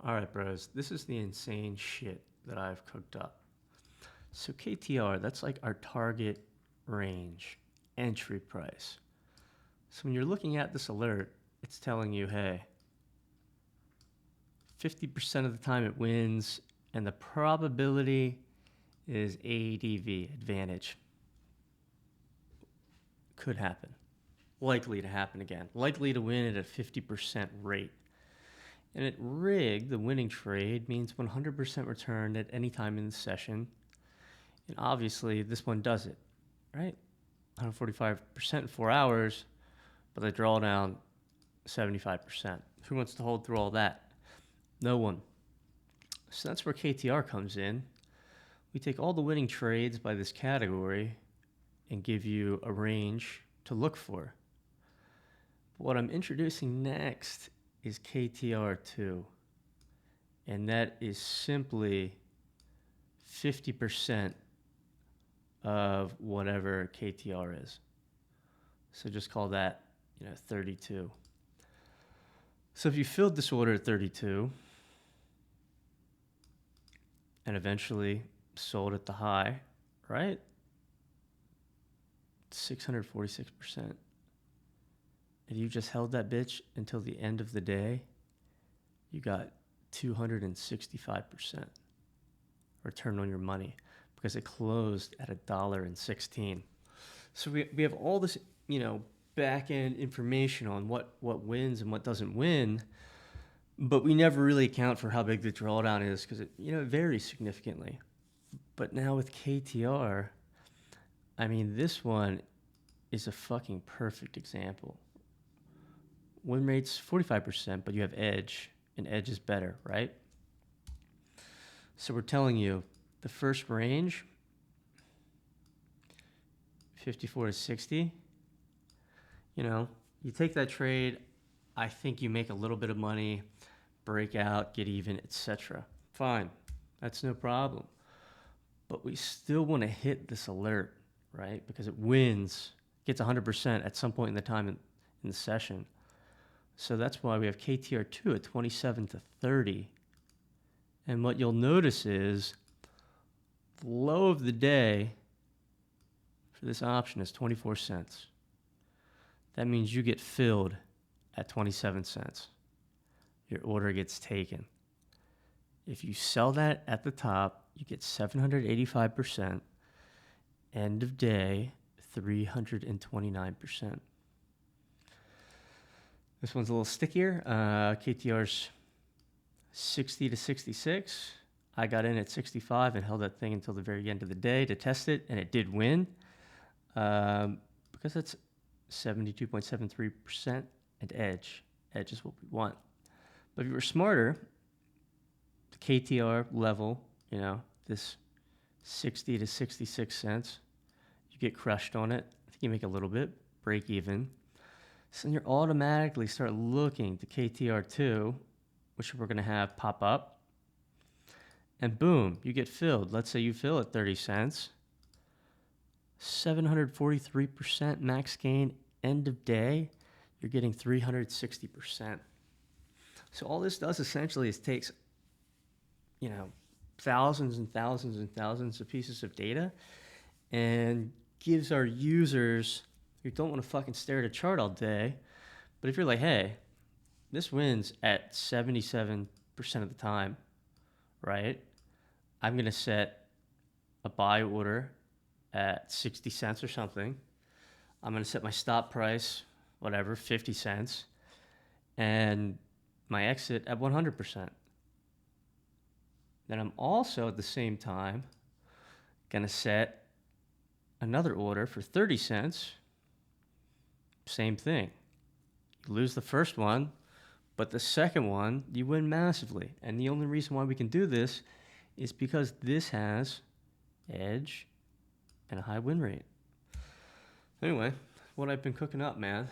All right, bros, this is the insane shit that I've cooked up. So KTR, that's like our target range, entry price. So when you're looking at this alert, it's telling you, hey, 50% of the time it wins, and the probability is ADV, advantage. Could happen. Likely to happen again. Likely to win at a 50% rate. And at rig, the winning trade means 100% return at any time in the session. And obviously, this one does it, right? 145% in 4 hours, but the drawdown, 75%. Who wants to hold through all that? No one. So that's where KTR comes in. We take all the winning trades by this category and give you a range to look for. What I'm introducing next is KTR2, and that is simply 50% of whatever KTR is. So just call that, 32. So if you filled this order at 32 and eventually sold at the high, right? 646%. And you just held that bitch until the end of the day, you got 265% return on your money because it closed at $1.16. So we have all this, back end information on what wins and what doesn't win, but we never really account for how big the drawdown is because it varies significantly. But now with KTR, this one is a fucking perfect example. Win rate's 45%, but you have edge, and edge is better, right? So we're telling you the first range, 54 to 60, you take that trade, I think you make a little bit of money, break out, get even, etc. Fine, that's no problem. But we still want to hit this alert, right? Because it wins, gets 100% at some point in the time in the session. So that's why we have KTR2 at 27 to 30. And what you'll notice is the low of the day for this option is 24 cents. That means you get filled at 27 cents. Your order gets taken. If you sell that at the top, you get 785%. End of day, 329%. This one's a little stickier. KTR's 60 to 66. I got in at 65 and held that thing until the very end of the day to test it, and it did win because it's 72.73% and edge. Edge is what we want. But if you were smarter, the KTR level, this 60 to 66 cents, you get crushed on it. I think you make a little bit, break even. So then you automatically start looking to KTR2, which we're going to have pop up. And boom, you get filled. Let's say you fill at 30 cents. 743% max gain, end of day, you're getting 360%. So all this does essentially is takes, thousands and thousands and thousands of pieces of data and gives our users who don't want to fucking stare at a chart all day, but if you're like, hey, this wins at 77% of the time, right? I'm going to set a buy order at 60 cents or something. I'm going to set my stop price, 50 cents, and my exit at 100%. Then I'm also at the same time going to set another order for 30 cents. Same thing. You lose the first one, but the second one, you win massively. And the only reason why we can do this is because this has edge and a high win rate. Anyway, what I've been cooking up, man.